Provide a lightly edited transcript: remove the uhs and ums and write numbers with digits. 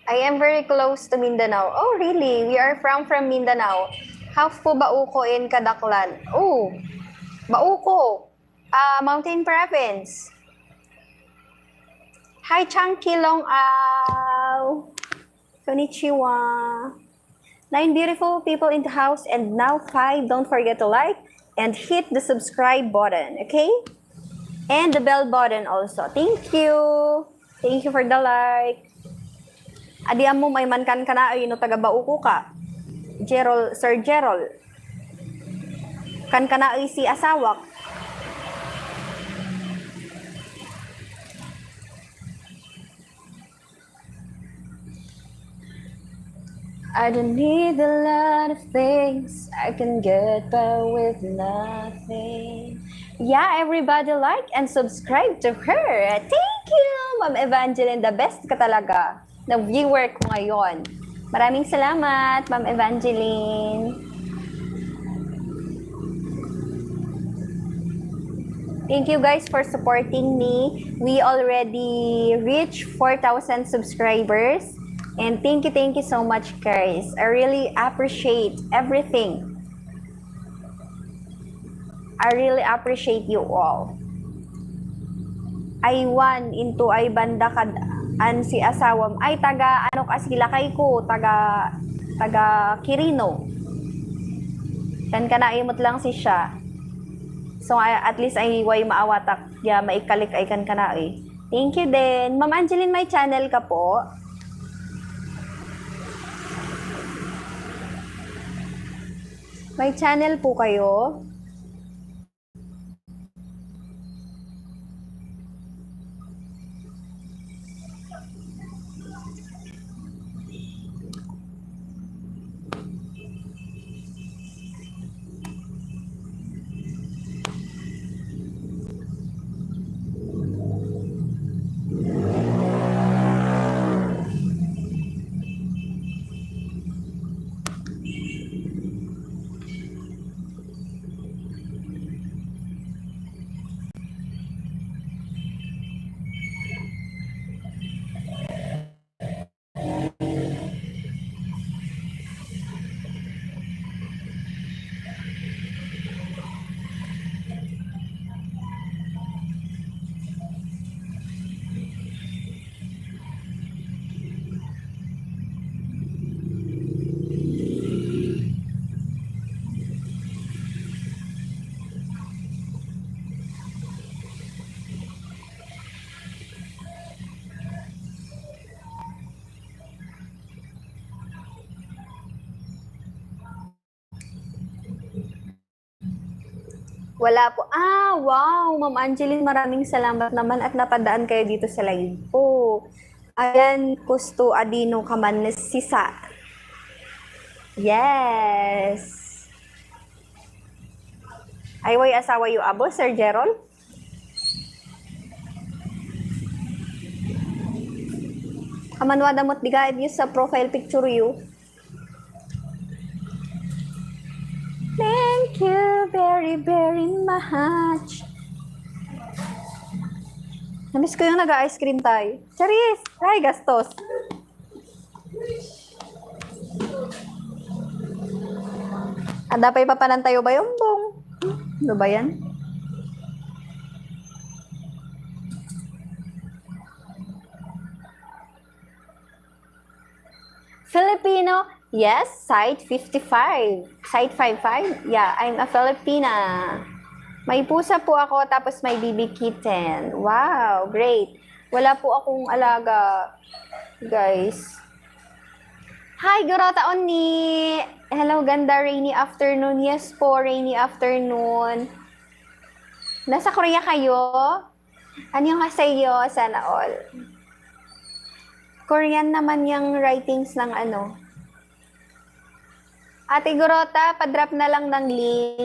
I am very close to Mindanao. Oh, really? We are from Mindanao. Half po Bauco in Kadaklan. Oh, Bauco. Mountain Province. Hi, Chunky Long Ao. Konnichiwa. 9 beautiful people in the house and now 5. Don't forget to like and hit the subscribe button, okay? And the bell button also. Thank you. Thank you for the like. Adi mo may mankan ka na ay no taga Bauco ka. Sir Gerald. Kan ka na ay si asawak. I don't need a lot of things. I can get by with nothing. Yeah, everybody like and subscribe to her. Thank you, Ma'am Evangeline. The best ka talaga na viewer ko ngayon. Maraming salamat, Ma'am Evangeline. Thank you guys for supporting me. We already reached 4,000 subscribers. And thank you so much, guys. I really appreciate everything. I really appreciate you all. Ay one into ay banda kad an si asawam ay taga ano kasi lakay ko taga Quirino. Kan kana imot lang si siya. So at least ay way maawatak ya maikalik ay kan kana eh. Thank you din. Ma'am Angeline, may channel ka po? May channel po kayo? Wala po. Wow, Ma'am Angeline, maraming salamat naman at napadaan kayo dito sa live po. Ayan, Kusto Adino Kamanes Sisa. Yes. Ay, way asawa yu abo, Sir Gerald? Kamanwa damot digayad yu sa profile picture yu. Thank you very much. Namiss ko yung nag-ice cream tayo. Charis! Ay, gastos. Ada pa ipapanan tayo ba yung bong? Ano ba yan? Filipino? Yes, site 55. Site 55? Yeah, I'm a Filipina. May pusa po ako, tapos may baby kitten. Wow, great. Wala po akong alaga, guys. Hi, Gorota Onni! Hello, ganda, rainy afternoon. Yes po, rainy afternoon. Nasa Korea kayo? Annyeonghaseyo, sana all. Korean naman yung writings ng ano. Ate Gorota, padrop na lang ng link.